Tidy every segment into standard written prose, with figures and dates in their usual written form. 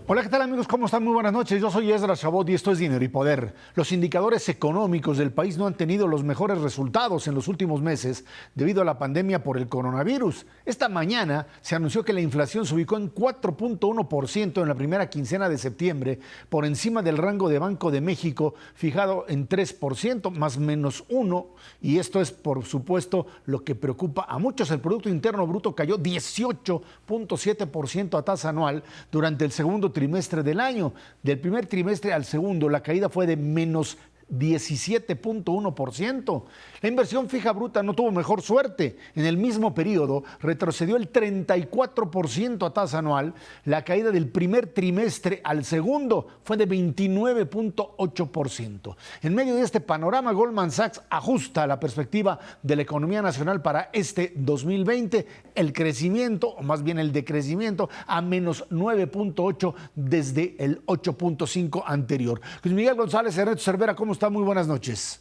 Hola, ¿qué tal amigos? ¿Cómo están? Muy buenas noches. Yo soy Ezra Chabot y esto es Dinero y Poder. Los indicadores económicos del país no han tenido los mejores resultados en los últimos meses debido a la pandemia por el coronavirus. Esta mañana se anunció que la inflación se ubicó en 4.1% en la primera quincena de septiembre, por encima del rango de Banco de México fijado en 3%, más menos 1. Y esto es, por supuesto, lo que preocupa a muchos. El Producto Interno Bruto cayó 18.7% a tasa anual durante el segundo trimestre del año. Del primer trimestre al segundo, la caída fue de menos 17.1%. La inversión fija bruta no tuvo mejor suerte. En el mismo periodo retrocedió el 34% a tasa anual. La caída del primer trimestre al segundo fue de 29.8%. En medio de este panorama, Goldman Sachs ajusta la perspectiva de la economía nacional para este 2020, el crecimiento, o más bien el decrecimiento, a menos 9.8 desde el 8.5 anterior. Luis Miguel González, Ernesto Cervera, ¿cómo está? Muy buenas noches.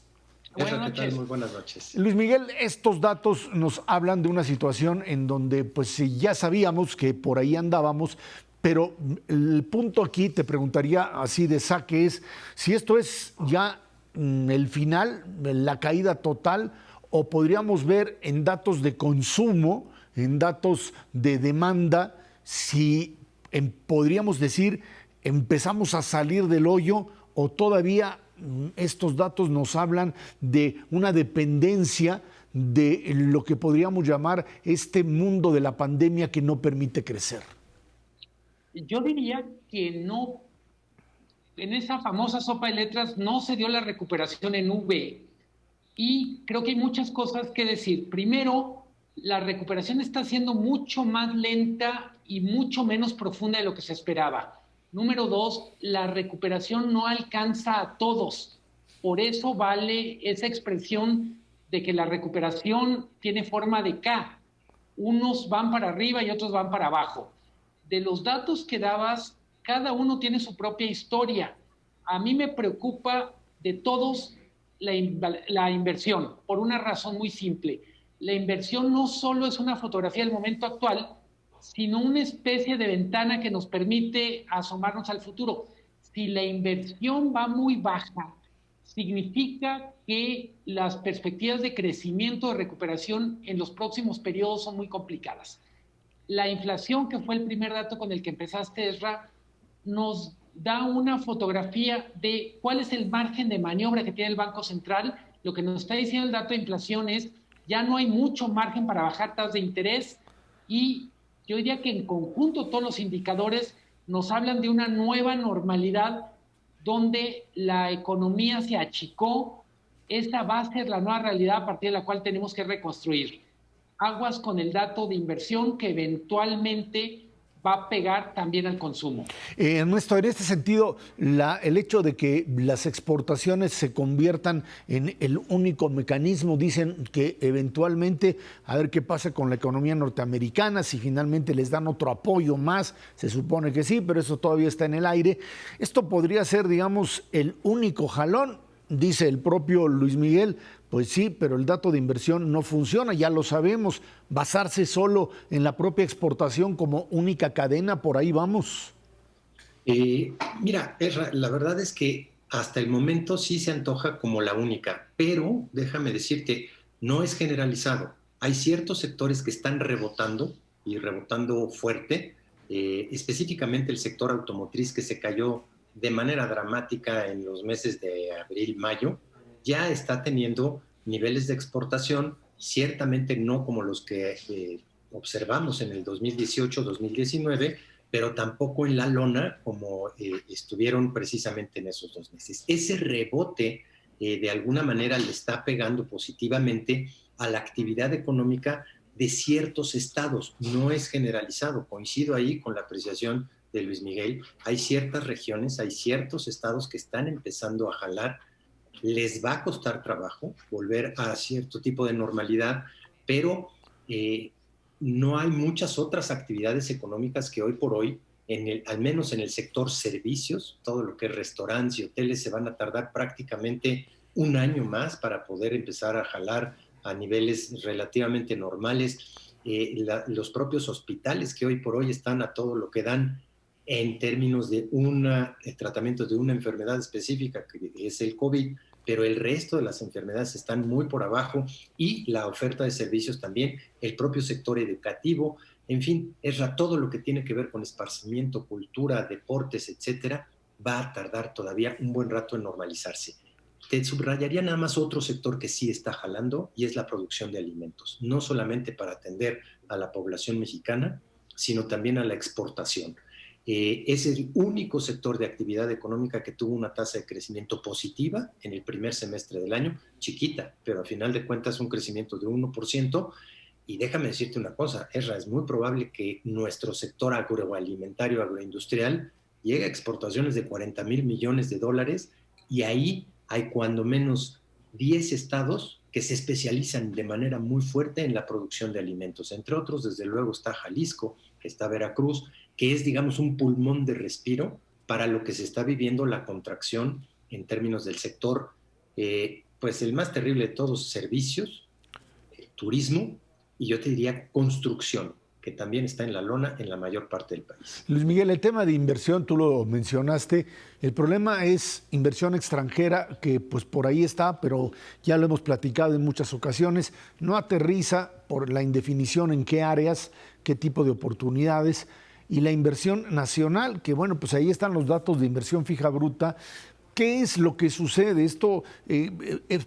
Buenas noches. ¿Qué tal? Muy buenas noches. Luis Miguel, estos datos nos hablan de una situación en donde pues ya sabíamos que por ahí andábamos, pero el punto aquí, te preguntaría así de saque, es si esto es ya el final, la caída total, o podríamos ver en datos de consumo, en datos de demanda, si podríamos decir empezamos a salir del hoyo o todavía estos datos nos hablan de una dependencia de lo que podríamos llamar este mundo de la pandemia que no permite crecer. Yo diría que no, en esa famosa sopa de letras no se dio la recuperación en V, y creo que hay muchas cosas que decir. Primero, la recuperación está siendo mucho más lenta y mucho menos profunda de lo que se esperaba. Número dos, la recuperación no alcanza a todos. Por eso vale esa expresión de que la recuperación tiene forma de K. Unos van para arriba y otros van para abajo. De los datos que dabas, cada uno tiene su propia historia. A mí me preocupa de todos la inversión, por una razón muy simple. La inversión no solo es una fotografía del momento actual, sino una especie de ventana que nos permite asomarnos al futuro. Si la inversión va muy baja, significa que las perspectivas de crecimiento, de recuperación en los próximos periodos son muy complicadas. La inflación, que fue el primer dato con el que empezaste, Ezra, nos da una fotografía de cuál es el margen de maniobra que tiene el Banco Central. Lo que nos está diciendo el dato de inflación es ya no hay mucho margen para bajar tasas de interés, y yo diría que en conjunto todos los indicadores nos hablan de una nueva normalidad donde la economía se achicó. Esta va a ser la nueva realidad a partir de la cual tenemos que reconstruir. Aguas con el dato de inversión que eventualmente va a pegar también al consumo. Ernesto, en este sentido, el hecho de que las exportaciones se conviertan en el único mecanismo, dicen que eventualmente, a ver qué pasa con la economía norteamericana, si finalmente les dan otro apoyo más, se supone que sí, pero eso todavía está en el aire. Esto podría ser, digamos, el único jalón, dice el propio Luis Miguel. Pues sí, pero el dato de inversión no funciona, ya lo sabemos. Basarse solo en la propia exportación como única cadena, por ahí vamos. Mira, la verdad es que hasta el momento sí se antoja como la única, pero déjame decirte, no es generalizado. Hay ciertos sectores que están rebotando y rebotando fuerte, específicamente el sector automotriz, que se cayó de manera dramática en los meses de abril, mayo, ya está teniendo niveles de exportación, ciertamente no como los que observamos en el 2018-2019, pero tampoco en la lona como estuvieron precisamente en esos 2 meses. Ese rebote de alguna manera le está pegando positivamente a la actividad económica de ciertos estados. No es generalizado, coincido ahí con la apreciación de Luis Miguel. Hay ciertas regiones, hay ciertos estados que están empezando a jalar. Les va a costar trabajo volver a cierto tipo de normalidad, pero no hay muchas otras actividades económicas que hoy por hoy, al menos en el sector servicios, todo lo que es restaurantes y hoteles, se van a tardar prácticamente un año más para poder empezar a jalar a niveles relativamente normales. Los propios hospitales que hoy por hoy están a todo lo que dan, en términos de un tratamiento de una enfermedad específica que es el COVID, pero el resto de las enfermedades están muy por abajo y la oferta de servicios también, el propio sector educativo, en fin, todo lo que tiene que ver con esparcimiento, cultura, deportes, etcétera, va a tardar todavía un buen rato en normalizarse. Te subrayaría nada más otro sector que sí está jalando y es la producción de alimentos, no solamente para atender a la población mexicana, sino también a la exportación. Es el único sector de actividad económica que tuvo una tasa de crecimiento positiva en el primer semestre del año, chiquita, pero a final de cuentas un crecimiento de 1%. Y déjame decirte una cosa, Ezra, es muy probable que nuestro sector agroalimentario, agroindustrial, llegue a exportaciones de 40,000 millones de dólares y ahí hay cuando menos 10 estados que se especializan de manera muy fuerte en la producción de alimentos. Entre otros, desde luego, está Jalisco, está Veracruz, que es, digamos, un pulmón de respiro para lo que se está viviendo la contracción en términos del sector, pues el más terrible de todos, servicios, turismo y yo te diría construcción, que también está en la lona en la mayor parte del país. Luis Miguel, el tema de inversión, tú lo mencionaste, el problema es inversión extranjera, que pues por ahí está, pero ya lo hemos platicado en muchas ocasiones, no aterriza por la indefinición en qué áreas, qué tipo de oportunidades, y la inversión nacional, que bueno, pues ahí están los datos de inversión fija bruta. ¿Qué es lo que sucede? Esto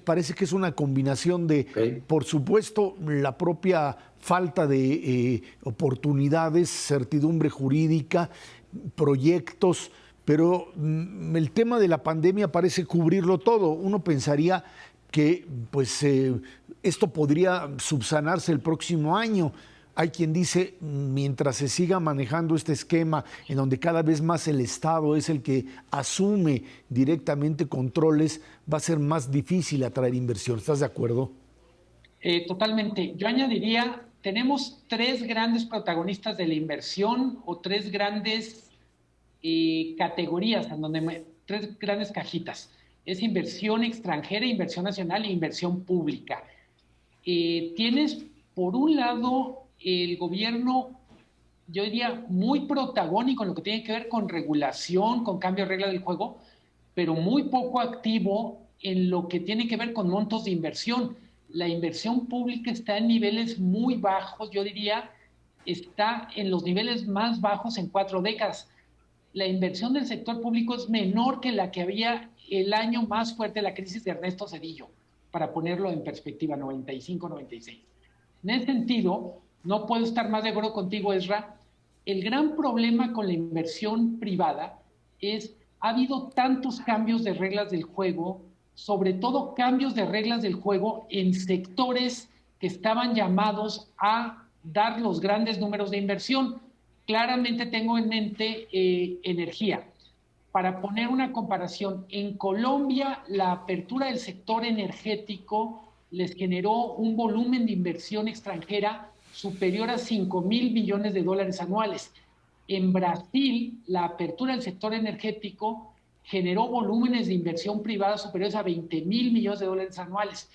parece que es una combinación de, por supuesto, la propia falta de oportunidades, certidumbre jurídica, proyectos, pero el tema de la pandemia parece cubrirlo todo. Uno pensaría que pues, esto podría subsanarse el próximo año. Hay quien dice, mientras se siga manejando este esquema en donde cada vez más el Estado es el que asume directamente controles, va a ser más difícil atraer inversión. ¿Estás de acuerdo? Totalmente. Yo añadiría, tenemos tres grandes protagonistas de la inversión o tres grandes categorías, tres grandes cajitas. Es inversión extranjera, inversión nacional e inversión pública. Tienes, por un lado, el gobierno, yo diría, muy protagónico en lo que tiene que ver con regulación, con cambio de regla del juego, pero muy poco activo en lo que tiene que ver con montos de inversión. La inversión pública está en niveles muy bajos, yo diría, está en los niveles más bajos en 4 décadas. La inversión del sector público es menor que la que había el año más fuerte de la crisis de Ernesto Zedillo, para ponerlo en perspectiva, 95-96. En ese sentido, no puedo estar más de acuerdo contigo, Ezra. El gran problema con la inversión privada es, ha habido tantos cambios de reglas del juego, sobre todo cambios de reglas del juego en sectores que estaban llamados a dar los grandes números de inversión. Claramente tengo en mente energía. Para poner una comparación, en Colombia la apertura del sector energético les generó un volumen de inversión extranjera superior a 5,000 millones de dólares anuales. En Brasil, la apertura del sector energético generó volúmenes de inversión privada superiores a 20,000 millones de dólares anuales.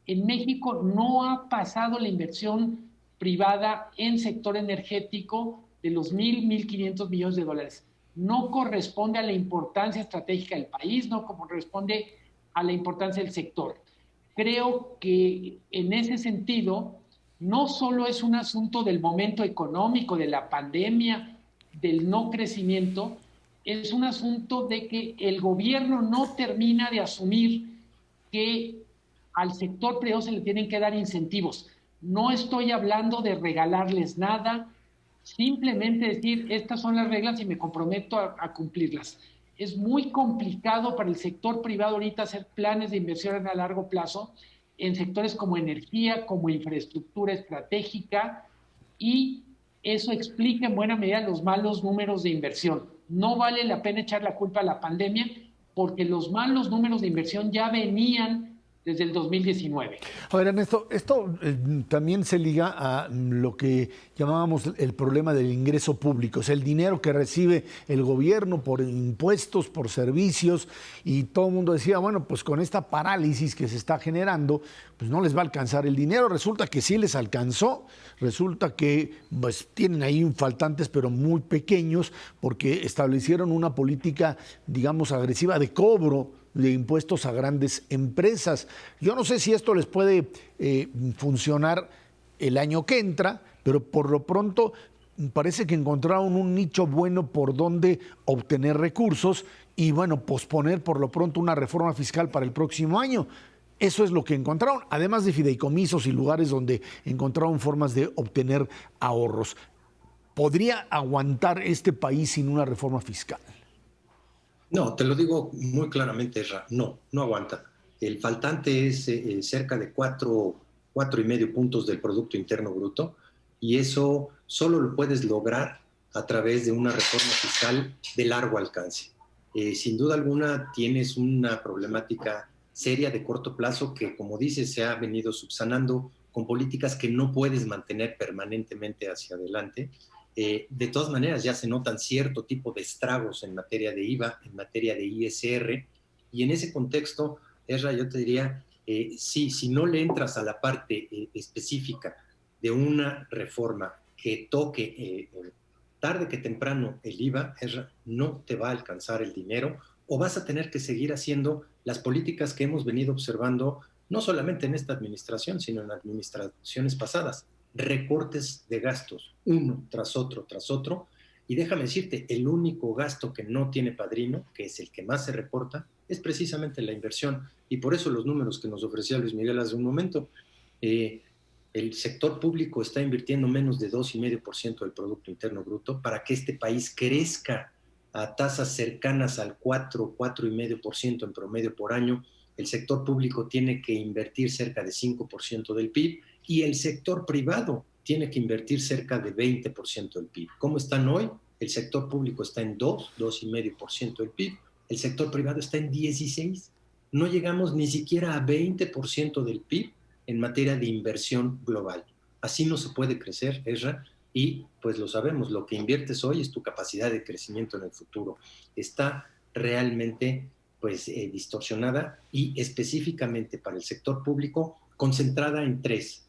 En México no ha pasado la inversión privada en sector energético de los 1,500 millones de dólares. No corresponde a la importancia estratégica del país, no corresponde a la importancia del sector. Creo que en ese sentido, no solo es un asunto del momento económico, de la pandemia, del no crecimiento, es un asunto de que el gobierno no termina de asumir que al sector privado se le tienen que dar incentivos. No estoy hablando de regalarles nada, simplemente decir, estas son las reglas y me comprometo a cumplirlas. Es muy complicado para el sector privado ahorita hacer planes de inversión a largo plazo en sectores como energía, como infraestructura estratégica, y eso explica en buena medida los malos números de inversión. No vale la pena echar la culpa a la pandemia, porque los malos números de inversión ya venían desde el 2019. A ver, Ernesto, esto también se liga a lo que llamábamos el problema del ingreso público, o sea, el dinero que recibe el gobierno por impuestos, por servicios, y todo el mundo decía, bueno, pues con esta parálisis que se está generando, pues no les va a alcanzar el dinero. Resulta que sí les alcanzó, resulta que pues tienen ahí faltantes, pero muy pequeños, porque establecieron una política, digamos, agresiva de cobro de impuestos a grandes empresas. Yo no sé si esto les puede funcionar el año que entra, pero por lo pronto parece que encontraron un nicho bueno por donde obtener recursos y, bueno, posponer por lo pronto una reforma fiscal para el próximo año. Eso es lo que encontraron, además de fideicomisos y lugares donde encontraron formas de obtener ahorros. ¿Podría aguantar este país sin una reforma fiscal? No, te lo digo muy claramente, Esra, no aguanta. El faltante es cerca de 4,5 puntos del Producto Interno Bruto, y eso solo lo puedes lograr a través de una reforma fiscal de largo alcance. Sin duda alguna tienes una problemática seria de corto plazo que, como dices, se ha venido subsanando con políticas que no puedes mantener permanentemente hacia adelante. De todas maneras, ya se notan cierto tipo de estragos en materia de IVA, en materia de ISR, y en ese contexto, Esra, yo te diría, si no le entras a la parte específica de una reforma que toque tarde que temprano el IVA, Esra, no te va a alcanzar el dinero, o vas a tener que seguir haciendo las políticas que hemos venido observando, no solamente en esta administración, sino en administraciones pasadas. Recortes de gastos, uno tras otro, y déjame decirte, el único gasto que no tiene padrino, que es el que más se reporta, es precisamente la inversión, y por eso los números que nos ofrecía Luis Miguel hace un momento, el sector público está invirtiendo menos de 2,5% del Producto Interno Bruto para que este país crezca a tasas cercanas al 4,5% en promedio por año. El sector público tiene que invertir cerca de 5% del PIB, y el sector privado tiene que invertir cerca de 20% del PIB. ¿Cómo están hoy? El sector público está en 2,5% del PIB, el sector privado está en 16%. No llegamos ni siquiera a 20% del PIB en materia de inversión global. Así no se puede crecer, Esra, y pues lo sabemos, lo que inviertes hoy es tu capacidad de crecimiento en el futuro. Está realmente pues distorsionada, y específicamente para el sector público concentrada en tres.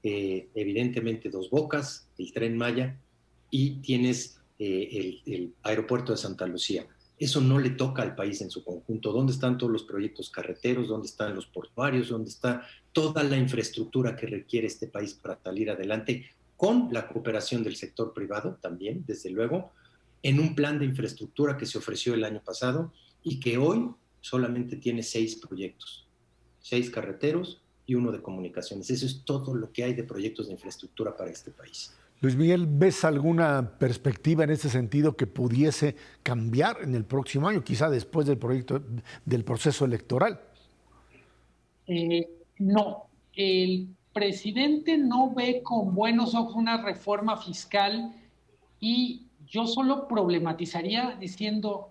Evidentemente Dos Bocas, el Tren Maya, y tienes el aeropuerto de Santa Lucía. Eso no le toca al país en su conjunto. ¿Dónde están todos los proyectos carreteros? ¿Dónde están los portuarios? ¿Dónde está toda la infraestructura que requiere este país para salir adelante? Con la cooperación del sector privado también, desde luego, en un plan de infraestructura que se ofreció el año pasado y que hoy solamente tiene 6 proyectos, 6 carreteros y 1 de comunicaciones. Eso es todo lo que hay de proyectos de infraestructura para este país. Luis Miguel, ¿ves alguna perspectiva en ese sentido que pudiese cambiar en el próximo año, quizá después del proceso electoral? No, el presidente no ve con buenos ojos una reforma fiscal, y yo solo problematizaría diciendo,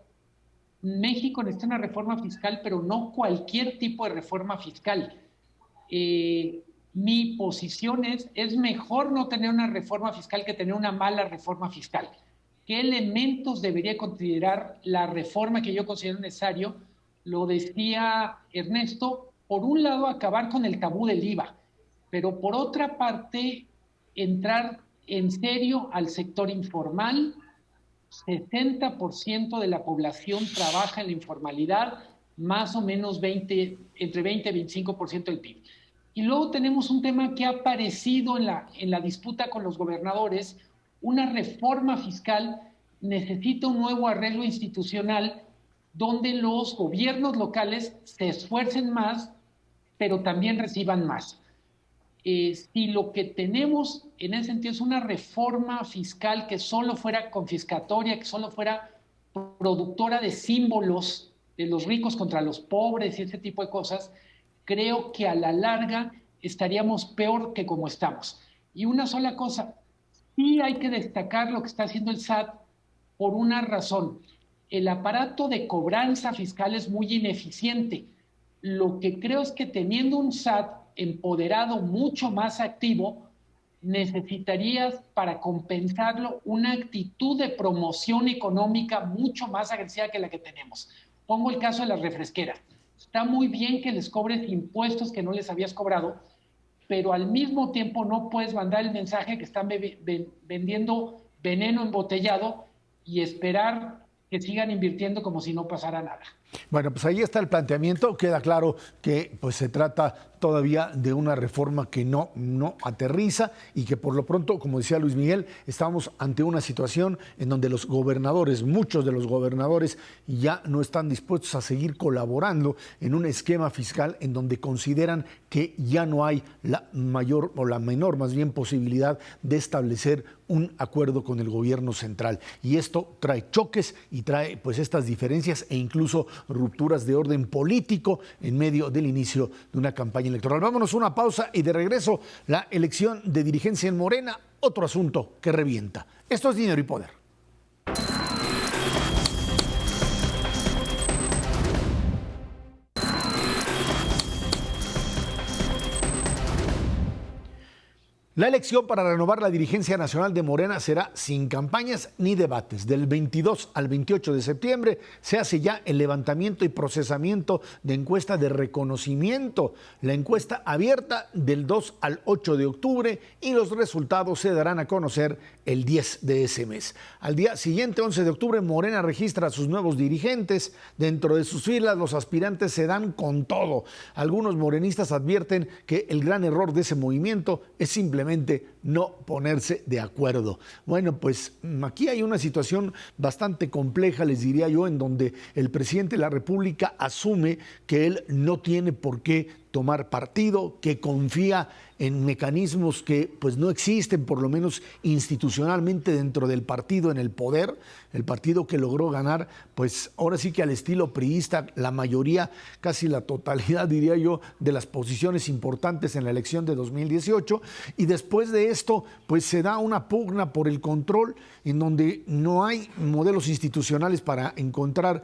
México necesita una reforma fiscal, pero no cualquier tipo de reforma fiscal. Mi posición es mejor no tener una reforma fiscal que tener una mala reforma fiscal. ¿Qué elementos debería considerar la reforma que yo considero necesario? Lo decía Ernesto, por un lado acabar con el tabú del IVA, pero por otra parte entrar en serio al sector informal. 60% de la población trabaja en la informalidad, más o menos entre 20 y 25% del PIB. Y luego tenemos un tema que ha aparecido en la disputa con los gobernadores. Una reforma fiscal necesita un nuevo arreglo institucional donde los gobiernos locales se esfuercen más, pero también reciban más. Si lo que tenemos en ese sentido es una reforma fiscal que solo fuera confiscatoria, que solo fuera productora de símbolos de los ricos contra los pobres y ese tipo de cosas, creo que a la larga estaríamos peor que como estamos. Y una sola cosa, sí hay que destacar lo que está haciendo el SAT por una razón. El aparato de cobranza fiscal es muy ineficiente. Lo que creo es que teniendo un SAT empoderado, mucho más activo, necesitarías para compensarlo una actitud de promoción económica mucho más agresiva que la que tenemos. Pongo el caso de las refresqueras. Está muy bien que les cobres impuestos que no les habías cobrado, pero al mismo tiempo no puedes mandar el mensaje que están vendiendo veneno embotellado y esperar que sigan invirtiendo como si no pasara nada. Bueno, pues ahí está el planteamiento. Queda claro que pues se trata todavía de una reforma que no aterriza y que por lo pronto, como decía Luis Miguel, estamos ante una situación en donde los gobernadores, muchos de los gobernadores, ya no están dispuestos a seguir colaborando en un esquema fiscal en donde consideran que ya no hay la mayor o la menor más bien posibilidad de establecer un acuerdo con el gobierno central. Y esto trae choques y trae pues estas diferencias e incluso rupturas de orden político en medio del inicio de una campaña electoral. Vámonos a una pausa y de regreso la elección de dirigencia en Morena, otro asunto que revienta. Esto es Dinero y Poder. La elección para renovar la dirigencia nacional de Morena será sin campañas ni debates. Del 22 al 28 de septiembre se hace ya el levantamiento y procesamiento de encuesta de reconocimiento, la encuesta abierta del 2 al 8 de octubre y los resultados se darán a conocer el 10 de ese mes. Al día siguiente, 11 de octubre, Morena registra a sus nuevos dirigentes. Dentro de sus filas, los aspirantes se dan con todo. Algunos morenistas advierten que el gran error de ese movimiento es simplemente no ponerse de acuerdo. Bueno, pues aquí hay una situación bastante compleja, les diría yo, en donde el presidente de la República asume que él no tiene por qué tomar partido, que confía en mecanismos que pues no existen, por lo menos institucionalmente dentro del partido, en el poder, el partido que logró ganar, pues ahora sí que al estilo priista, la mayoría, casi la totalidad diría yo, de las posiciones importantes en la elección de 2018, y después de esto pues se da una pugna por el control en donde no hay modelos institucionales para encontrar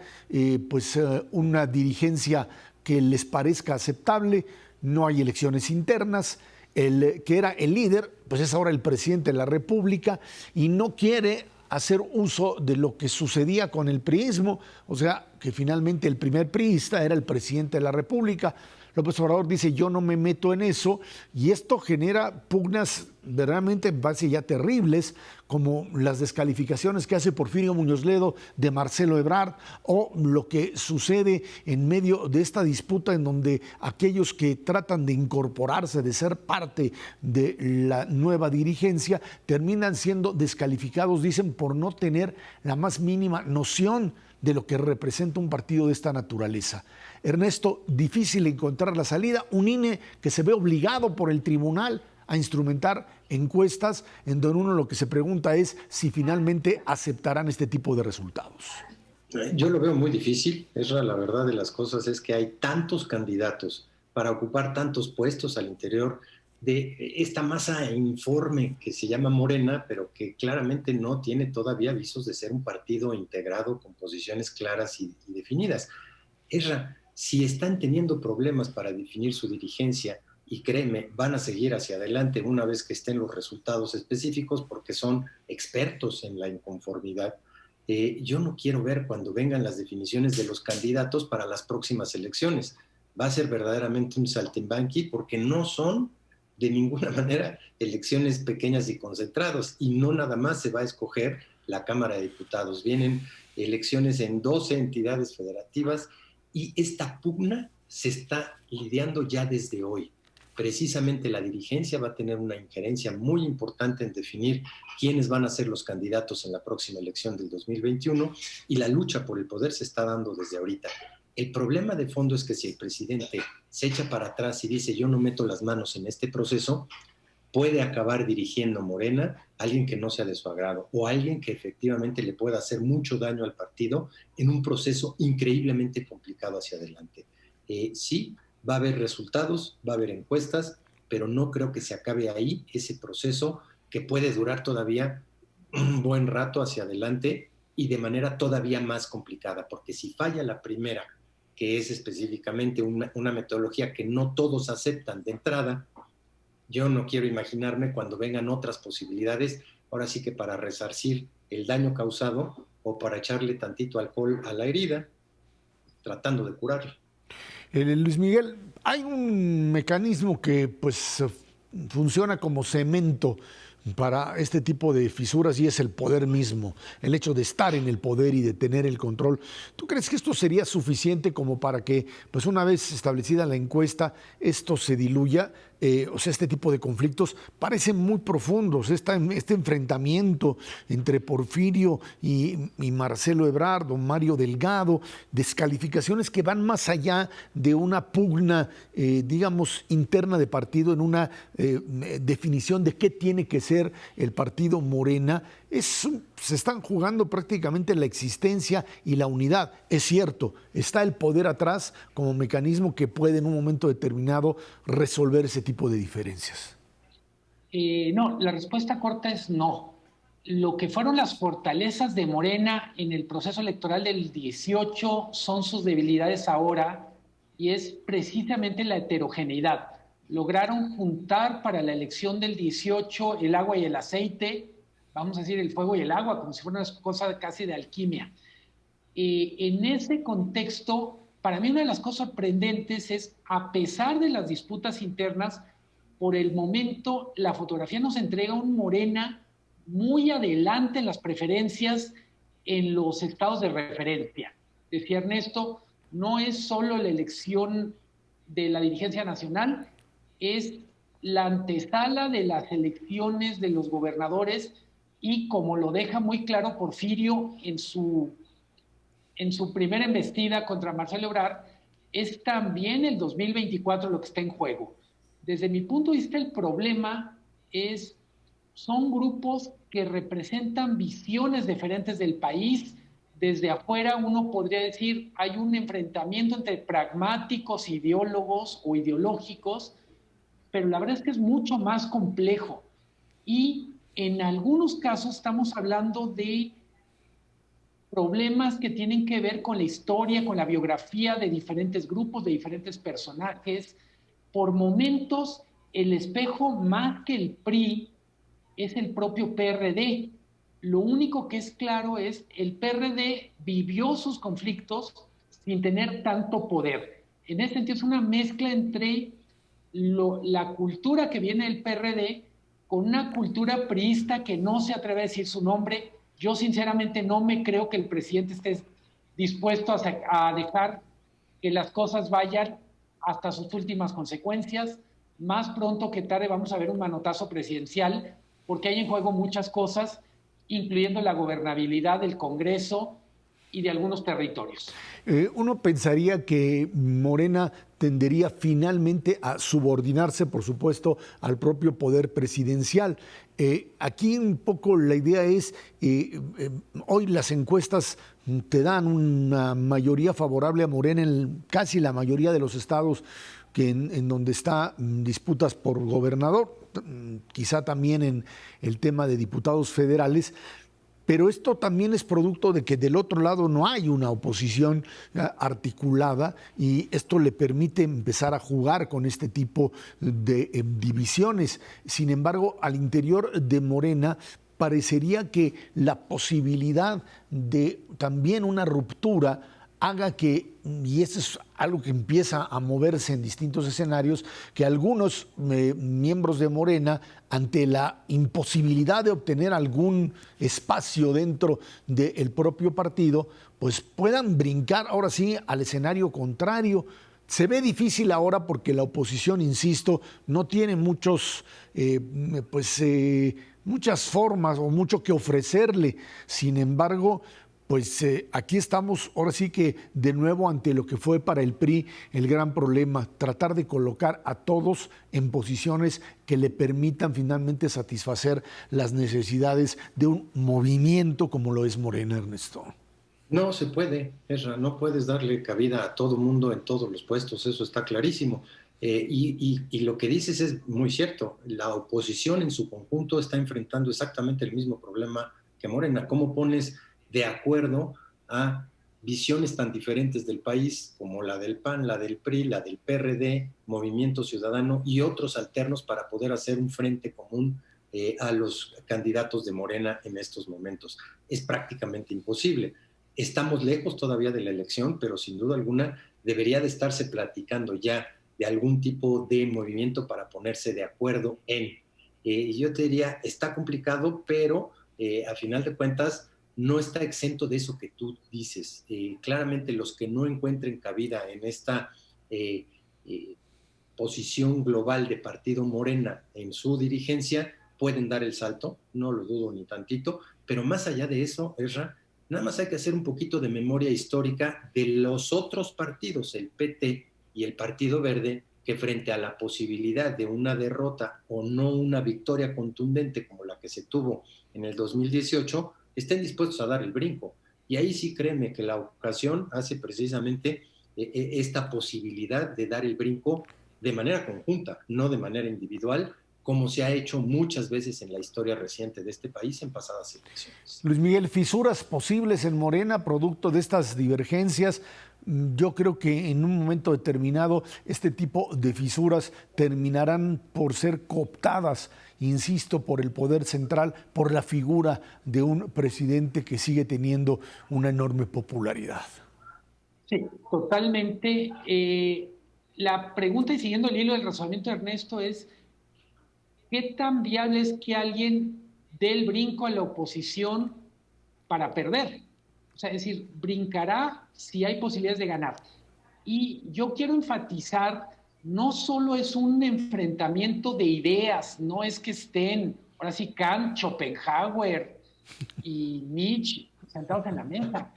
una dirigencia que les parezca aceptable, no hay elecciones internas, el que era el líder, pues es ahora el presidente de la República y no quiere hacer uso de lo que sucedía con el priismo, o sea, que finalmente el primer priista era el presidente de la República. López Obrador dice, yo no me meto en eso, y esto genera pugnas verdaderamente ya terribles, como las descalificaciones que hace Porfirio Muñoz Ledo de Marcelo Ebrard, o lo que sucede en medio de esta disputa en donde aquellos que tratan de incorporarse, de ser parte de la nueva dirigencia, terminan siendo descalificados, dicen, por no tener la más mínima noción de lo que representa un partido de esta naturaleza. Ernesto, difícil encontrar la salida, un INE que se ve obligado por el tribunal a instrumentar encuestas en donde uno lo que se pregunta es si finalmente aceptarán este tipo de resultados. Yo lo veo muy difícil, la verdad de las cosas es que hay tantos candidatos para ocupar tantos puestos al interior de esta masa informe que se llama Morena, pero que claramente no tiene todavía visos de ser un partido integrado con posiciones claras y definidas. Si están teniendo problemas para definir su dirigencia, y créeme, van a seguir hacia adelante una vez que estén los resultados específicos porque son expertos en la inconformidad. Yo no quiero ver cuando vengan las definiciones de los candidatos para las próximas elecciones. Va a ser verdaderamente un saltimbanqui porque no son de ninguna manera elecciones pequeñas y concentradas, y no nada más se va a escoger la Cámara de Diputados. Vienen elecciones en 12 entidades federativas y esta pugna se está lidiando ya desde hoy. Precisamente la dirigencia va a tener una injerencia muy importante en definir quiénes van a ser los candidatos en la próxima elección del 2021, y la lucha por el poder se está dando desde ahorita. El problema de fondo es que si el presidente se echa para atrás y dice yo no meto las manos en este proceso, puede acabar dirigiendo Morena a alguien que no sea de su agrado o alguien que efectivamente le pueda hacer mucho daño al partido en un proceso increíblemente complicado hacia adelante. Sí, va a haber resultados, va a haber encuestas, pero no creo que se acabe ahí ese proceso que puede durar todavía un buen rato hacia adelante y de manera todavía más complicada, porque si falla la primera que es específicamente una metodología que no todos aceptan de entrada, yo no quiero imaginarme cuando vengan otras posibilidades, ahora sí que para resarcir el daño causado o para echarle tantito alcohol a la herida, tratando de curarla. Luis Miguel, hay un mecanismo que pues funciona como cemento para este tipo de fisuras y es el poder mismo, el hecho de estar en el poder y de tener el control. ¿Tú crees que esto sería suficiente como para que, pues una vez establecida la encuesta, esto se diluya? O sea, este tipo de conflictos parecen muy profundos. Este enfrentamiento entre Porfirio y Marcelo Ebrard, don Mario Delgado, descalificaciones que van más allá de una pugna, digamos, interna de partido en una definición de qué tiene que ser el partido Morena. Se están jugando prácticamente la existencia y la unidad. Es cierto, está el poder atrás como mecanismo que puede en un momento determinado resolver ese tipo de diferencias. No, la respuesta corta es no. Lo que fueron las fortalezas de Morena en el proceso electoral del 18 son sus debilidades ahora y es precisamente la heterogeneidad. Lograron juntar para la elección del 18 el agua y el aceite, vamos a decir el fuego y el agua, como si fuera una cosa casi de alquimia. En ese contexto, para mí una de las cosas sorprendentes es, a pesar de las disputas internas, por el momento la fotografía nos entrega un Morena muy adelante en las preferencias en los estados de referencia. Decía Ernesto, no es solo la elección de la dirigencia nacional, es la antesala de las elecciones de los gobernadores y como lo deja muy claro Porfirio en su primera embestida contra Marcelo Ebrard, es también el 2024 lo que está en juego. Desde mi punto de vista, el problema son grupos que representan visiones diferentes del país. Desde afuera uno podría decir, hay un enfrentamiento entre pragmáticos, ideólogos o ideológicos, pero la verdad es que es mucho más complejo. Y en algunos casos estamos hablando de problemas que tienen que ver con la historia, con la biografía de diferentes grupos, de diferentes personajes. Por momentos, el espejo más que el PRI es el propio PRD. Lo único que es claro es el PRD vivió sus conflictos sin tener tanto poder. En ese sentido es una mezcla entre la cultura que viene del PRD con una cultura priista que no se atreve a decir su nombre. Yo sinceramente no me creo que el presidente esté dispuesto a dejar que las cosas vayan hasta sus últimas consecuencias. Más pronto que tarde vamos a ver un manotazo presidencial, porque hay en juego muchas cosas, incluyendo la gobernabilidad del Congreso y de algunos territorios. Uno pensaría que Morena tendería finalmente a subordinarse, por supuesto, al propio poder presidencial. Aquí un poco la idea es, hoy las encuestas te dan una mayoría favorable a Morena en casi la mayoría de los estados en donde está disputas por gobernador, quizá también en el tema de diputados federales. Pero esto también es producto de que del otro lado no hay una oposición articulada y esto le permite empezar a jugar con este tipo de divisiones. Sin embargo, al interior de Morena parecería que la posibilidad de también una ruptura haga que, y eso es algo que empieza a moverse en distintos escenarios, que algunos miembros de Morena, ante la imposibilidad de obtener algún espacio dentro del propio partido, pues puedan brincar ahora sí al escenario contrario. Se ve difícil ahora porque la oposición, insisto, no tiene muchas formas o mucho que ofrecerle. Sin embargo, pues aquí estamos ahora sí que de nuevo ante lo que fue para el PRI el gran problema, tratar de colocar a todos en posiciones que le permitan finalmente satisfacer las necesidades de un movimiento como lo es Morena, Ernesto. No se puede, Ezra, no puedes darle cabida a todo mundo en todos los puestos, eso está clarísimo. Y lo que dices es muy cierto, la oposición en su conjunto está enfrentando exactamente el mismo problema que Morena. ¿Cómo pones de acuerdo a visiones tan diferentes del país como la del PAN, la del PRI, la del PRD, Movimiento Ciudadano y otros alternos para poder hacer un frente común a los candidatos de Morena en estos momentos. Es prácticamente imposible. Estamos lejos todavía de la elección, pero sin duda alguna debería de estarse platicando ya de algún tipo de movimiento para ponerse de acuerdo en. Yo te diría, está complicado, pero a final de cuentas no está exento de eso que tú dices. Claramente los que no encuentren cabida en esta posición global de Partido Morena en su dirigencia pueden dar el salto, no lo dudo ni tantito, pero más allá de eso, Ezra, nada más hay que hacer un poquito de memoria histórica de los otros partidos, el PT y el Partido Verde, que frente a la posibilidad de una derrota o no una victoria contundente como la que se tuvo en el 2018, estén dispuestos a dar el brinco. Y ahí sí créeme que la ocasión hace precisamente esta posibilidad de dar el brinco de manera conjunta, no de manera individual, como se ha hecho muchas veces en la historia reciente de este país en pasadas elecciones. Luis Miguel, fisuras posibles en Morena, producto de estas divergencias. Yo creo que en un momento determinado este tipo de fisuras terminarán por ser cooptadas, insisto, por el poder central, por la figura de un presidente que sigue teniendo una enorme popularidad. Sí, totalmente. La pregunta, y siguiendo el hilo del razonamiento de Ernesto, es ¿qué tan viable es que alguien dé el brinco a la oposición para perder? O sea, es decir, brincará si hay posibilidades de ganar. Y yo quiero enfatizar, no solo es un enfrentamiento de ideas, no es que estén, ahora sí, Kant, Schopenhauer y Nietzsche sentados en la mesa.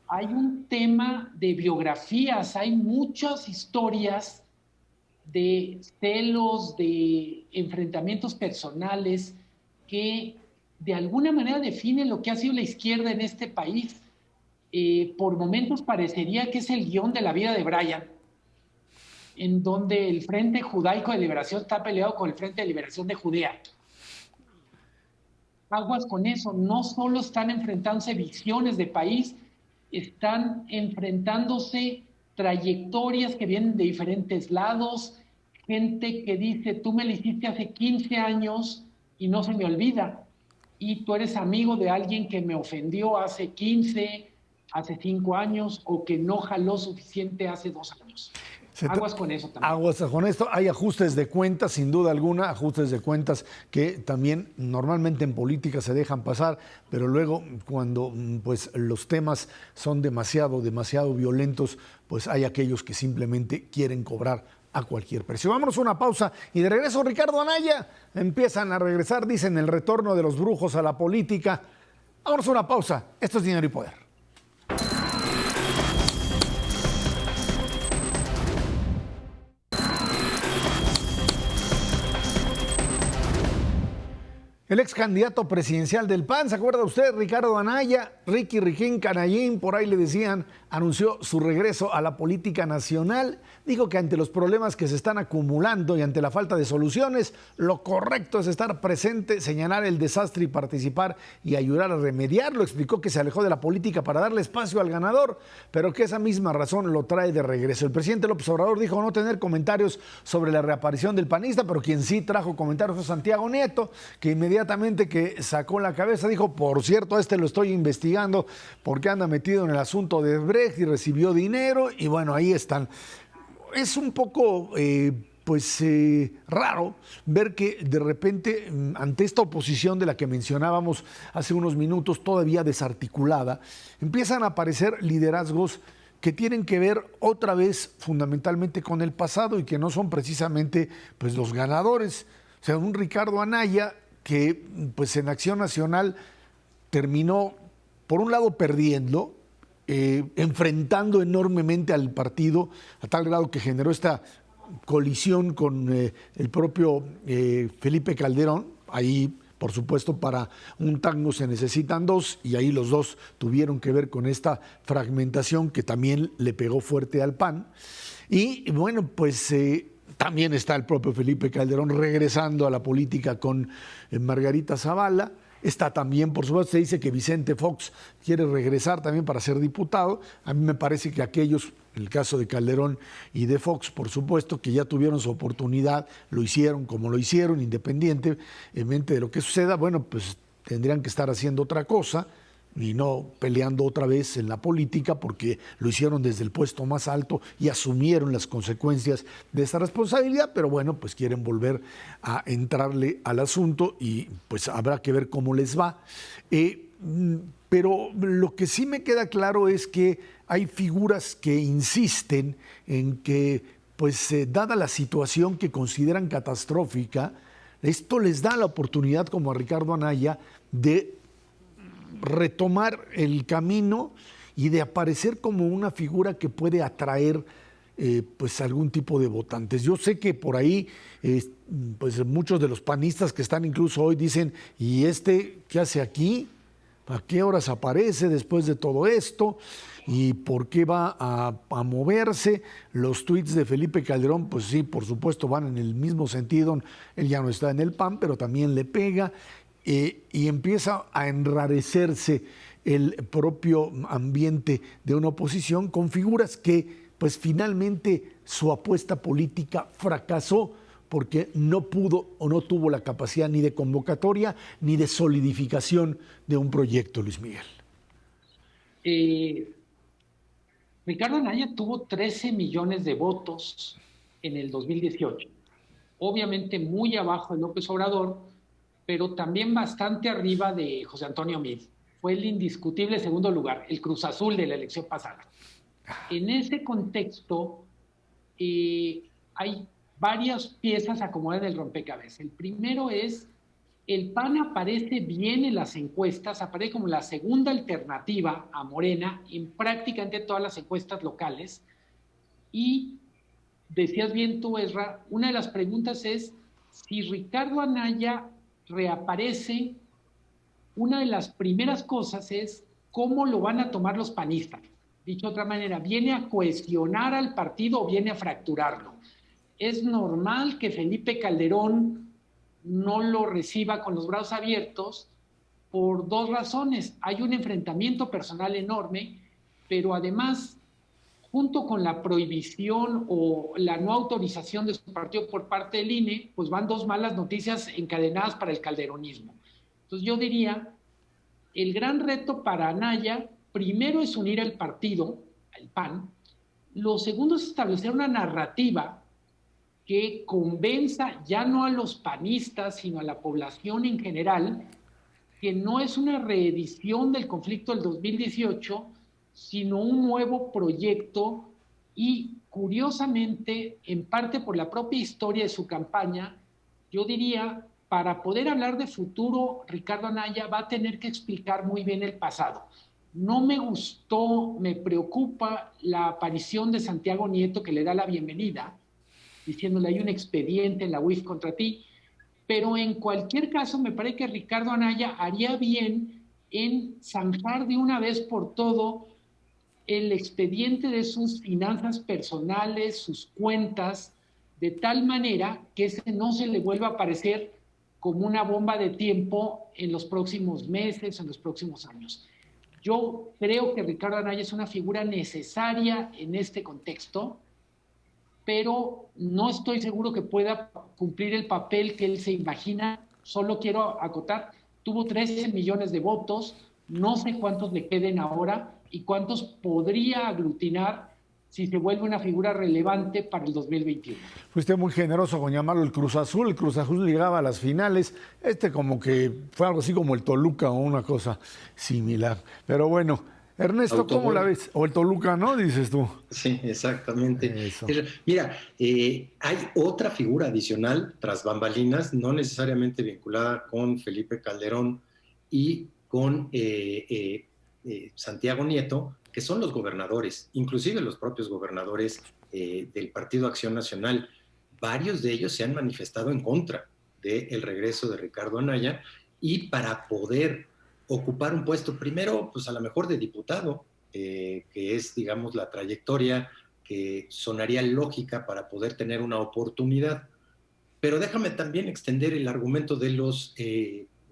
Hay un tema de biografías, hay muchas historias de celos, de enfrentamientos personales que de alguna manera definen lo que ha sido la izquierda en este país. Por momentos parecería que es el guión de la vida de Brian, en donde el Frente Judaico de Liberación está peleado con el Frente de Liberación de Judea. Aguas con eso, no solo están enfrentándose visiones de país, están enfrentándose trayectorias que vienen de diferentes lados, gente que dice, tú me lo hiciste hace 15 años y no se me olvida, y tú eres amigo de alguien que me ofendió hace 15, hace 5 años, o que no jaló suficiente hace 2 años. Aguas con eso también. Aguas con esto. Hay ajustes de cuentas, sin duda alguna, ajustes de cuentas que también normalmente en política se dejan pasar, pero luego cuando pues los temas son demasiado violentos, pues hay aquellos que simplemente quieren cobrar a cualquier precio. Vámonos a una pausa y de regreso Ricardo Anaya. Empiezan a regresar, dicen, el retorno de los brujos a la política. Vámonos a una pausa. Esto es Dinero y Poder. El ex candidato presidencial del PAN, ¿se acuerda usted? Ricardo Anaya, Riquín Canallín, por ahí le decían, anunció su regreso a la política nacional. Dijo que ante los problemas que se están acumulando y ante la falta de soluciones, lo correcto es estar presente, señalar el desastre y participar y ayudar a remediarlo. Explicó que se alejó de la política para darle espacio al ganador, pero que esa misma razón lo trae de regreso. El presidente López Obrador dijo no tener comentarios sobre la reaparición del panista, pero quien sí trajo comentarios fue Santiago Nieto, que inmediatamente que sacó la cabeza dijo, por cierto, a este lo estoy investigando porque anda metido en el asunto de Brecht y recibió dinero, y bueno, ahí están. Es un poco raro ver que de repente ante esta oposición de la que mencionábamos hace unos minutos, todavía desarticulada, empiezan a aparecer liderazgos que tienen que ver otra vez fundamentalmente con el pasado y que no son precisamente pues los ganadores. O sea, un Ricardo Anaya que pues en Acción Nacional terminó por un lado perdiendo, enfrentando enormemente al partido a tal grado que generó esta colisión con el propio Felipe Calderón. Ahí, por supuesto, para un tango se necesitan dos, y ahí los dos tuvieron que ver con esta fragmentación que también le pegó fuerte al PAN. Y bueno, pues también está el propio Felipe Calderón regresando a la política con Margarita Zavala. Está también, por supuesto, se dice que Vicente Fox quiere regresar también para ser diputado. A mí me parece que aquellos, en el caso de Calderón y de Fox, por supuesto, que ya tuvieron su oportunidad, lo hicieron como lo hicieron, independientemente de lo que suceda, bueno, pues tendrían que estar haciendo otra cosa y no peleando otra vez en la política, porque lo hicieron desde el puesto más alto y asumieron las consecuencias de esa responsabilidad, pero bueno, pues quieren volver a entrarle al asunto y pues habrá que ver cómo les va. Pero lo que sí me queda claro es que hay figuras que insisten en que, pues dada la situación que consideran catastrófica, esto les da la oportunidad, como a Ricardo Anaya, de retomar el camino y de aparecer como una figura que puede atraer pues algún tipo de votantes. Yo sé que por ahí pues muchos de los panistas que están incluso hoy dicen, ¿y qué hace aquí? ¿A qué horas aparece después de todo esto? ¿Y por qué va a moverse? Los tuits de Felipe Calderón, pues sí, por supuesto, van en el mismo sentido. Él ya no está en el PAN, pero también le pega. Y empieza a enrarecerse el propio ambiente de una oposición con figuras que, pues finalmente, su apuesta política fracasó porque no pudo o no tuvo la capacidad ni de convocatoria ni de solidificación de un proyecto, Luis Miguel. Ricardo Anaya tuvo 13 millones de votos en el 2018. Obviamente muy abajo de López Obrador, pero también bastante arriba de José Antonio Meade. Fue el indiscutible segundo lugar, el Cruz Azul de la elección pasada. En ese contexto, hay varias piezas acomodadas en el rompecabezas. El primero es, el PAN aparece bien en las encuestas, aparece como la segunda alternativa a Morena en prácticamente todas las encuestas locales. Y decías bien tú, Ezra, una de las preguntas es, si Ricardo Anaya reaparece, una de las primeras cosas es cómo lo van a tomar los panistas. Dicho de otra manera, ¿viene a cohesionar al partido o viene a fracturarlo? Es normal que Felipe Calderón no lo reciba con los brazos abiertos por dos razones. Hay un enfrentamiento personal enorme, pero además, junto con la prohibición o la no autorización de su partido por parte del INE, pues van dos malas noticias encadenadas para el calderonismo. Entonces yo diría, el gran reto para Anaya, primero es unir al partido, al PAN. Lo segundo es establecer una narrativa que convenza ya no a los panistas, sino a la población en general, que no es una reedición del conflicto del 2018, sino un nuevo proyecto y, curiosamente, en parte por la propia historia de su campaña, yo diría, para poder hablar de futuro, Ricardo Anaya va a tener que explicar muy bien el pasado. No me gustó, me preocupa la aparición de Santiago Nieto, que le da la bienvenida, diciéndole hay un expediente en la UIF contra ti, pero en cualquier caso me parece que Ricardo Anaya haría bien en zanjar de una vez por todo el expediente de sus finanzas personales, sus cuentas, de tal manera que ese no se le vuelva a aparecer como una bomba de tiempo en los próximos meses, en los próximos años. Yo creo que Ricardo Anaya es una figura necesaria en este contexto, pero no estoy seguro que pueda cumplir el papel que él se imagina. Solo quiero acotar, tuvo 13 millones de votos, no sé cuántos le queden ahora y cuántos podría aglutinar si se vuelve una figura relevante para el 2021. Fuiste muy generoso con llamarlo el Cruz Azul. El Cruz Azul llegaba a las finales. Como que fue algo así como el Toluca o una cosa similar. Pero bueno, Ernesto, ¿cómo la ves? O el Toluca, ¿no? Dices tú. Sí, exactamente. Eso. Mira, hay otra figura adicional tras bambalinas, no necesariamente vinculada con Felipe Calderón y con Santiago Nieto, que son los gobernadores, inclusive los propios gobernadores del Partido Acción Nacional. Varios de ellos se han manifestado en contra del regreso de Ricardo Anaya y para poder ocupar un puesto, primero, pues a lo mejor de diputado, que es, digamos, la trayectoria que sonaría lógica para poder tener una oportunidad. Pero déjame también extender el argumento de los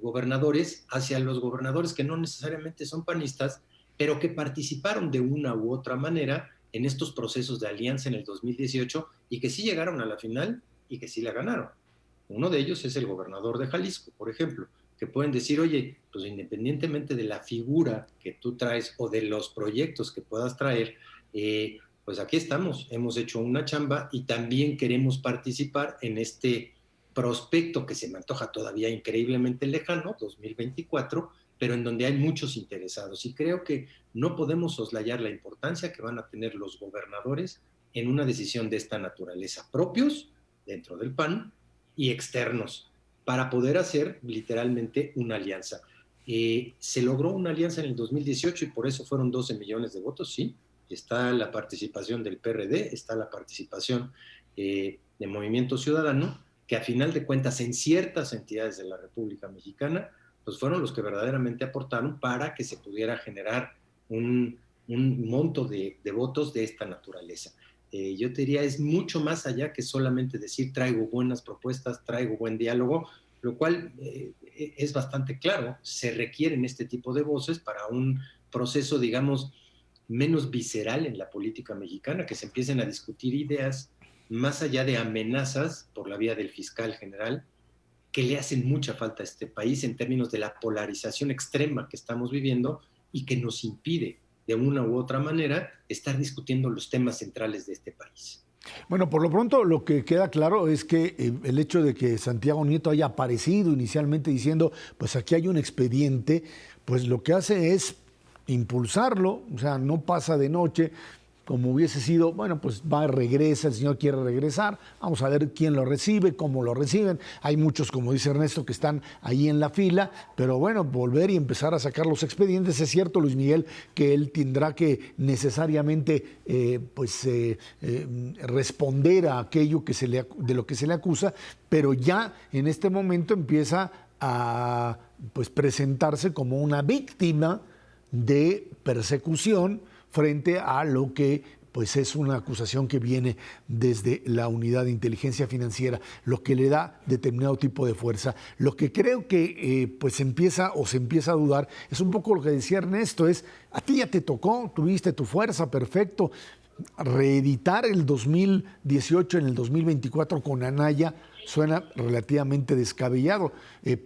gobernadores hacia los gobernadores que no necesariamente son panistas, pero que participaron de una u otra manera en estos procesos de alianza en el 2018 y que sí llegaron a la final y que sí la ganaron. Uno de ellos es el gobernador de Jalisco, por ejemplo, que pueden decir, oye, pues independientemente de la figura que tú traes o de los proyectos que puedas traer, pues aquí estamos, hemos hecho una chamba y también queremos participar en este prospecto que se me antoja todavía increíblemente lejano, 2024, pero en donde hay muchos interesados. Y creo que no podemos soslayar la importancia que van a tener los gobernadores en una decisión de esta naturaleza, propios dentro del PAN y externos, para poder hacer literalmente una alianza. Se logró una alianza en el 2018 y por eso fueron 12 millones de votos, sí. Está la participación del PRD, está la participación de Movimiento Ciudadano, que a final de cuentas en ciertas entidades de la República Mexicana, pues fueron los que verdaderamente aportaron para que se pudiera generar un monto de votos de esta naturaleza. Yo te diría, es mucho más allá que solamente decir traigo buenas propuestas, traigo buen diálogo, lo cual es bastante claro, se requieren este tipo de voces para un proceso, digamos, menos visceral en la política mexicana, que se empiecen a discutir ideas más allá de amenazas por la vía del fiscal general, que le hacen mucha falta a este país en términos de la polarización extrema que estamos viviendo y que nos impide de una u otra manera estar discutiendo los temas centrales de este país. Bueno, por lo pronto lo que queda claro es que el hecho de que Santiago Nieto haya aparecido inicialmente diciendo, pues aquí hay un expediente, pues lo que hace es impulsarlo, o sea, no pasa de noche, como hubiese sido, bueno, pues va, regresa, el señor quiere regresar, vamos a ver quién lo recibe, cómo lo reciben. Hay muchos, como dice Ernesto, que están ahí en la fila, pero bueno, volver y empezar a sacar los expedientes. Es cierto, Luis Miguel, que él tendrá que necesariamente responder a aquello de lo que se le acusa, pero ya en este momento empieza a pues, presentarse como una víctima de persecución frente a lo que pues es una acusación que viene desde la Unidad de Inteligencia Financiera, lo que le da determinado tipo de fuerza. Lo que creo que pues se empieza a dudar es un poco lo que decía Ernesto, es a ti ya te tocó, tuviste tu fuerza, perfecto. Reeditar el 2018 en el 2024 con Anaya suena relativamente descabellado.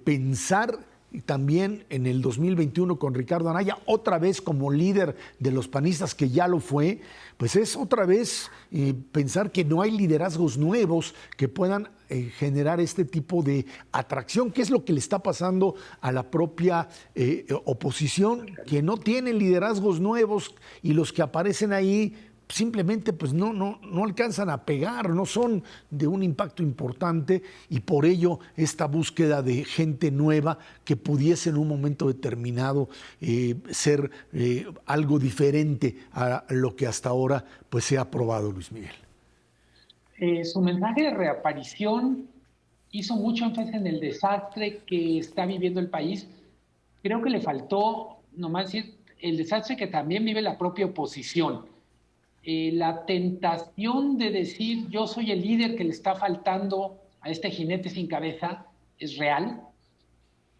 Pensar también en el 2021 con Ricardo Anaya, otra vez como líder de los panistas, que ya lo fue, pues es otra vez pensar que no hay liderazgos nuevos que puedan generar este tipo de atracción, que es lo que le está pasando a la propia oposición, que no tiene liderazgos nuevos y los que aparecen ahí simplemente pues no alcanzan a pegar, no son de un impacto importante y por ello esta búsqueda de gente nueva que pudiese en un momento determinado ser algo diferente a lo que hasta ahora pues se ha aprobado, Luis Miguel. Su mensaje de reaparición hizo mucho énfasis en el desastre que está viviendo el país. Creo que le faltó nomás decir el desastre que también vive la propia oposición. La tentación de decir yo soy el líder que le está faltando a este jinete sin cabeza es real.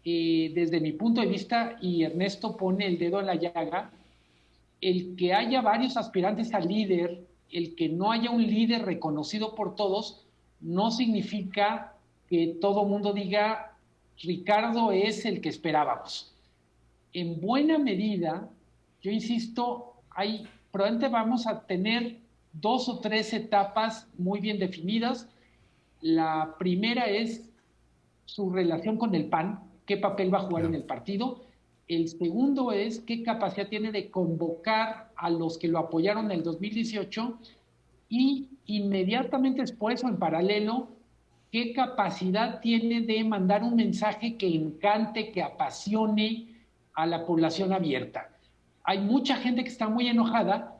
Desde mi punto de vista, y Ernesto pone el dedo en la llaga, el que haya varios aspirantes al líder, el que no haya un líder reconocido por todos, no significa que todo mundo diga Ricardo es el que esperábamos. En buena medida, yo insisto, probablemente vamos a tener 2 o 3 etapas muy bien definidas. La primera es su relación con el PAN, qué papel va a jugar en el partido. El segundo es qué capacidad tiene de convocar a los que lo apoyaron en el 2018 y inmediatamente después o en paralelo, qué capacidad tiene de mandar un mensaje que encante, que apasione a la población abierta. Hay mucha gente que está muy enojada,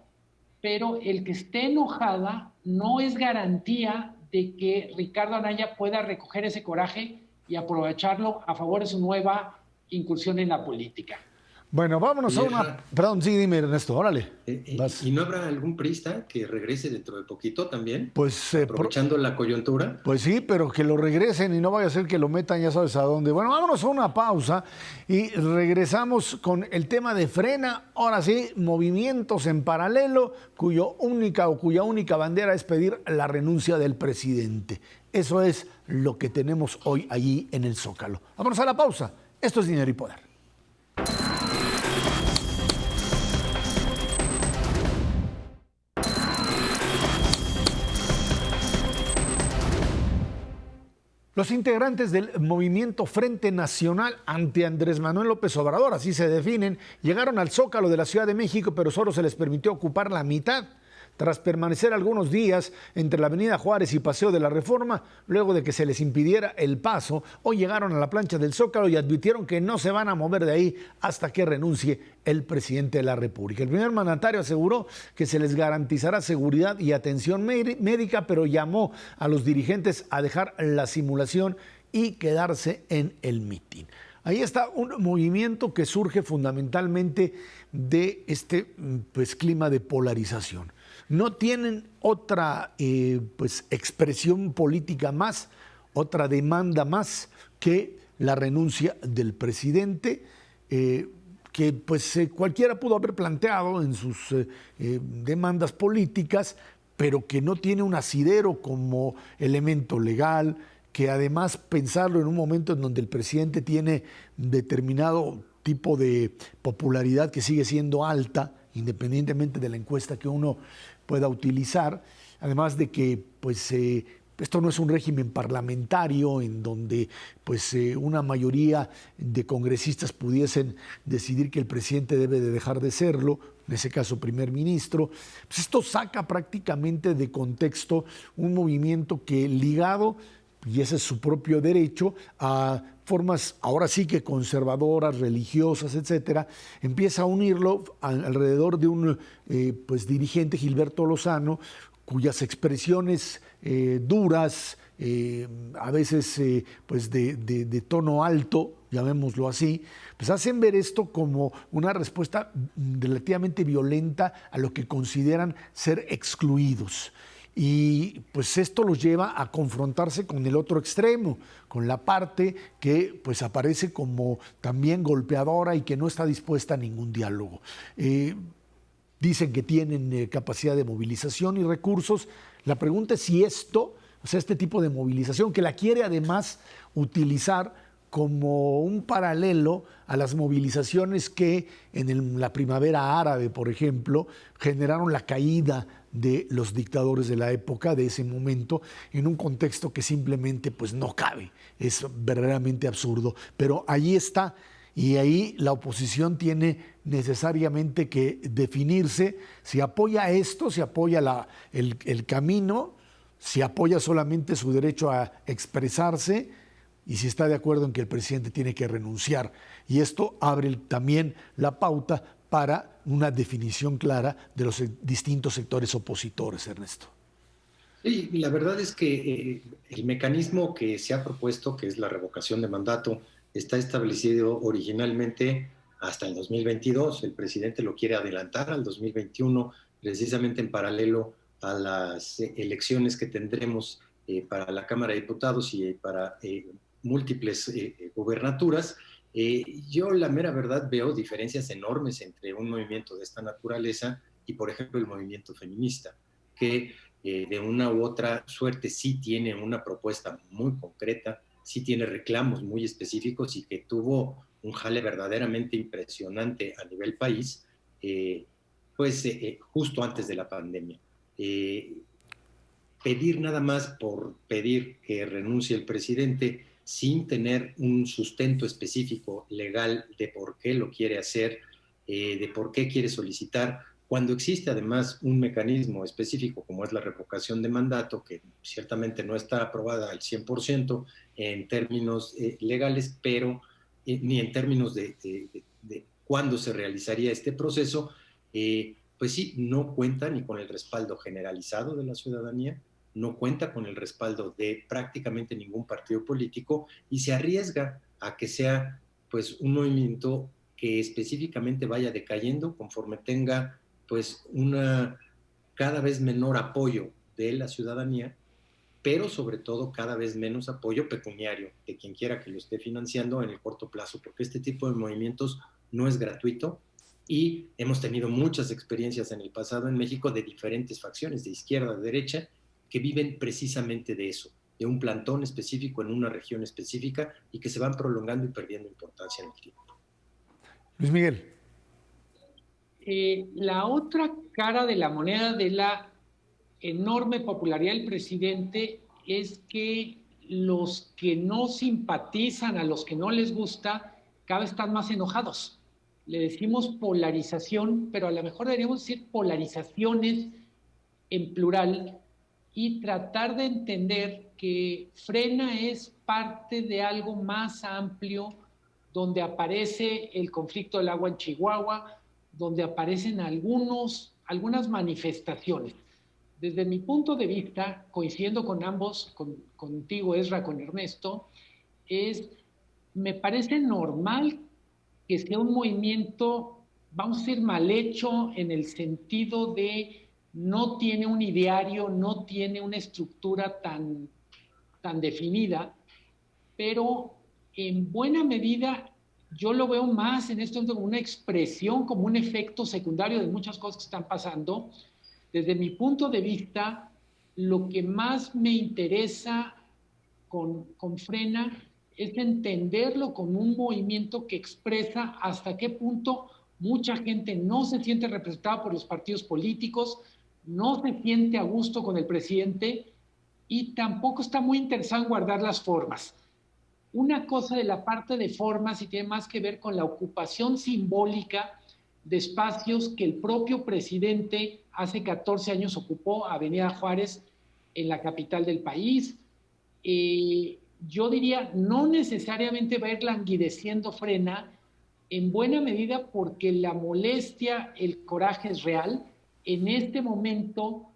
pero el que esté enojada no es garantía de que Ricardo Anaya pueda recoger ese coraje y aprovecharlo a favor de su nueva incursión en la política. Bueno, vámonos a Oye, una... Perdón, sí, dime, Ernesto, órale. Vas. ¿Y no habrá algún priista que regrese dentro de poquito también? Pues, Aprovechando la coyuntura. pues sí, pero que lo regresen y no vaya a ser que lo metan ya sabes a dónde. Bueno, vámonos a una pausa y regresamos con el tema de Frena. Ahora sí, movimientos en paralelo cuya única bandera es pedir la renuncia del presidente. Eso es lo que tenemos hoy allí en el Zócalo. Vámonos a la pausa. Esto es Dinero y Poder. Los integrantes del movimiento Frente Nacional ante Andrés Manuel López Obrador, así se definen, llegaron al Zócalo de la Ciudad de México, pero solo se les permitió ocupar la mitad. Tras permanecer algunos días entre la Avenida Juárez y Paseo de la Reforma, luego de que se les impidiera el paso, hoy llegaron a la plancha del Zócalo y advirtieron que no se van a mover de ahí hasta que renuncie el presidente de la República. El primer mandatario aseguró que se les garantizará seguridad y atención médica, pero llamó a los dirigentes a dejar la simulación y quedarse en el mitin. Ahí está un movimiento que surge fundamentalmente de este clima de polarización. No tienen otra expresión política más, otra demanda más que la renuncia del presidente, que cualquiera pudo haber planteado en sus demandas políticas, pero que no tiene un asidero como elemento legal, que además pensarlo en un momento en donde el presidente tiene determinado tipo de popularidad que sigue siendo alta, independientemente de la encuesta que uno pueda utilizar, además de que esto no es un régimen parlamentario en donde una mayoría de congresistas pudiesen decidir que el presidente debe de dejar de serlo, en ese caso primer ministro. Pues esto saca prácticamente de contexto un movimiento que ligado, y ese es su propio derecho, a formas ahora sí que conservadoras, religiosas, etcétera, empieza a unirlo alrededor de un dirigente, Gilberto Lozano, cuyas expresiones duras, a veces de tono alto, llamémoslo así, pues hacen ver esto como una respuesta relativamente violenta a lo que consideran ser excluidos. Y pues esto los lleva a confrontarse con el otro extremo, con la parte que aparece como también golpeadora y que no está dispuesta a ningún diálogo. Dicen que tienen capacidad de movilización y recursos. La pregunta es si este tipo de movilización, que la quiere además utilizar como un paralelo a las movilizaciones que en la primavera árabe, por ejemplo, generaron la caída de los dictadores de la época, de ese momento, en un contexto que simplemente no cabe. Es verdaderamente absurdo. Pero ahí está, y ahí la oposición tiene necesariamente que definirse si apoya esto, si apoya el camino, si apoya solamente su derecho a expresarse, y si está de acuerdo en que el presidente tiene que renunciar. Y esto abre también la pauta para una definición clara de los distintos sectores opositores, Ernesto. Sí, la verdad es que el mecanismo que se ha propuesto, que es la revocación de mandato, está establecido originalmente hasta el 2022. El presidente lo quiere adelantar al 2021, precisamente en paralelo a las elecciones que tendremos para la Cámara de Diputados y para múltiples gubernaturas. Yo la mera verdad veo diferencias enormes entre un movimiento de esta naturaleza y, por ejemplo, el movimiento feminista, que de una u otra suerte sí tiene una propuesta muy concreta, sí tiene reclamos muy específicos y que tuvo un jale verdaderamente impresionante a nivel país, justo antes de la pandemia. Pedir nada más por pedir que renuncie el presidente sin tener un sustento específico legal de por qué lo quiere hacer, de por qué quiere solicitar, cuando existe además un mecanismo específico como es la revocación de mandato, que ciertamente no está aprobada al 100% en términos legales, pero ni en términos de cuándo se realizaría este proceso, pues sí, no cuenta ni con el respaldo generalizado de la ciudadanía, no cuenta con el respaldo de prácticamente ningún partido político y se arriesga a que sea un movimiento que específicamente vaya decayendo conforme tenga pues una cada vez menor apoyo de la ciudadanía, pero sobre todo cada vez menos apoyo pecuniario de quien quiera que lo esté financiando en el corto plazo, porque este tipo de movimientos no es gratuito y hemos tenido muchas experiencias en el pasado en México de diferentes facciones, de izquierda, de derecha, que viven precisamente de eso, de un plantón específico en una región específica y que se van prolongando y perdiendo importancia en el tiempo. Luis Miguel. La otra cara de la moneda de la enorme popularidad del presidente es que los que no simpatizan, a los que no les gusta, cada vez están más enojados. Le decimos polarización, pero a lo mejor deberíamos decir polarizaciones en plural y tratar de entender que Frena es parte de algo más amplio donde aparece el conflicto del agua en Chihuahua, donde aparecen algunas manifestaciones. Desde mi punto de vista, coincidiendo con ambos, contigo, Ezra, con Ernesto, me parece normal que sea un movimiento, vamos a decir, mal hecho en el sentido de no tiene un ideario, no tiene una estructura tan definida, pero en buena medida yo lo veo más en esto como una expresión, como un efecto secundario de muchas cosas que están pasando. Desde mi punto de vista, lo que más me interesa con Frena es entenderlo como un movimiento que expresa hasta qué punto mucha gente no se siente representada por los partidos políticos, no se siente a gusto con el presidente y tampoco está muy interesado en guardar las formas. Una cosa de la parte de formas y tiene más que ver con la ocupación simbólica de espacios que el propio presidente hace 14 años ocupó, Avenida Juárez, en la capital del país. Yo diría, no necesariamente va a ir languideciendo Frena, en buena medida porque la molestia, el coraje es real. En este momento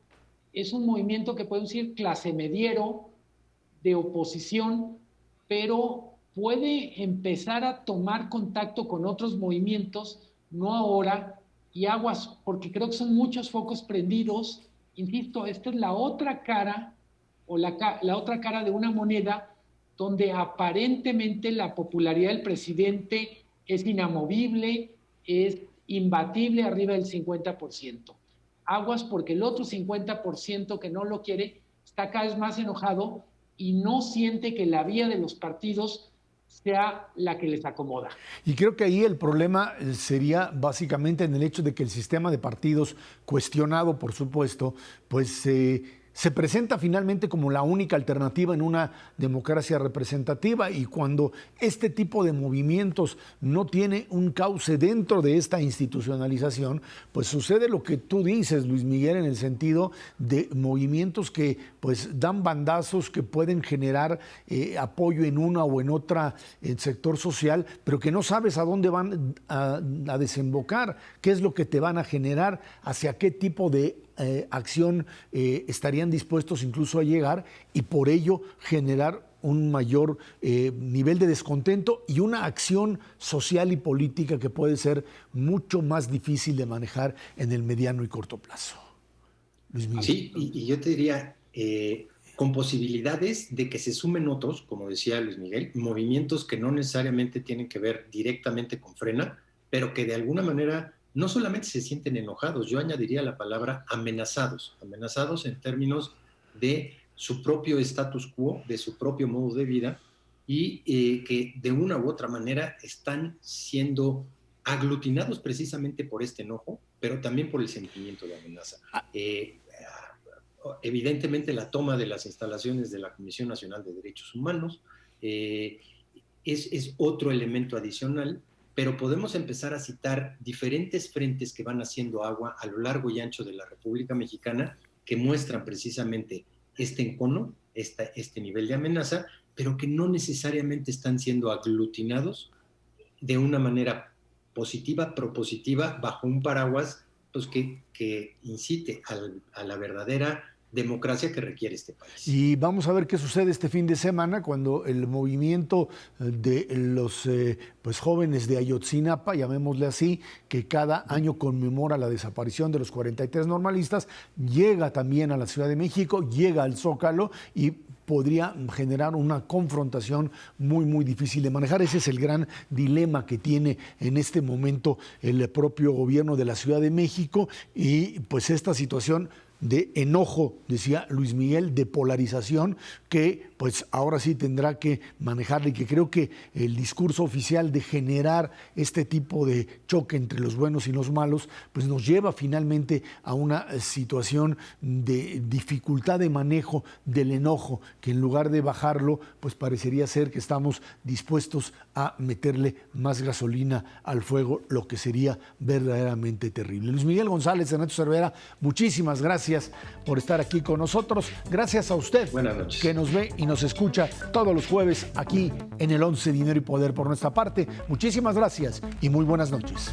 es un movimiento que podemos decir clase mediero, de oposición, pero puede empezar a tomar contacto con otros movimientos, no ahora, y aguas, porque creo que son muchos focos prendidos. Insisto, esta es la otra cara, o la otra cara de una moneda donde aparentemente la popularidad del presidente es inamovible, es imbatible arriba del 50%. Aguas porque el otro 50% que no lo quiere está cada vez más enojado y no siente que la vía de los partidos sea la que les acomoda. Y creo que ahí el problema sería básicamente en el hecho de que el sistema de partidos, cuestionado por supuesto, pues se presenta finalmente como la única alternativa en una democracia representativa, y cuando este tipo de movimientos no tiene un cauce dentro de esta institucionalización, pues sucede lo que tú dices, Luis Miguel, en el sentido de movimientos que pues dan bandazos, que pueden generar apoyo en una o en otra sector social, pero que no sabes a dónde van a desembocar, qué es lo que te van a generar, hacia qué tipo de acción estarían dispuestos incluso a llegar, y por ello generar un mayor nivel de descontento y una acción social y política que puede ser mucho más difícil de manejar en el mediano y corto plazo. Luis Miguel. Sí, y yo te diría, con posibilidades de que se sumen otros, como decía Luis Miguel, movimientos que no necesariamente tienen que ver directamente con Frena, pero que de alguna manera no solamente se sienten enojados, yo añadiría la palabra amenazados en términos de su propio status quo, de su propio modo de vida, y que de una u otra manera están siendo aglutinados precisamente por este enojo, pero también por el sentimiento de amenaza. Evidentemente la toma de las instalaciones de la Comisión Nacional de Derechos Humanos es otro elemento adicional, pero podemos empezar a citar diferentes frentes que van haciendo agua a lo largo y ancho de la República Mexicana, que muestran precisamente este encono, este nivel de amenaza, pero que no necesariamente están siendo aglutinados de una manera positiva, propositiva, bajo un paraguas pues, que incite a la verdadera democracia que requiere este país. Y vamos a ver qué sucede este fin de semana cuando el movimiento de los pues jóvenes de Ayotzinapa, llamémosle así, que cada año conmemora la desaparición de los 43 normalistas, llega también a la Ciudad de México, llega al Zócalo y podría generar una confrontación muy, muy difícil de manejar. Ese es el gran dilema que tiene en este momento el propio gobierno de la Ciudad de México, y pues esta situación de enojo, decía Luis Miguel, de polarización, que pues ahora sí tendrá que manejarla, y que creo que el discurso oficial de generar este tipo de choque entre los buenos y los malos, pues nos lleva finalmente a una situación de dificultad de manejo del enojo, que en lugar de bajarlo, pues parecería ser que estamos dispuestos a meterle más gasolina al fuego, lo que sería verdaderamente terrible. Luis Miguel González, Ernesto Cervera, muchísimas gracias por estar aquí con nosotros. Gracias a usted, buenas noches, que nos ve y nos escucha todos los jueves aquí en el 11 Dinero y Poder. Por nuestra parte, muchísimas gracias y muy buenas noches.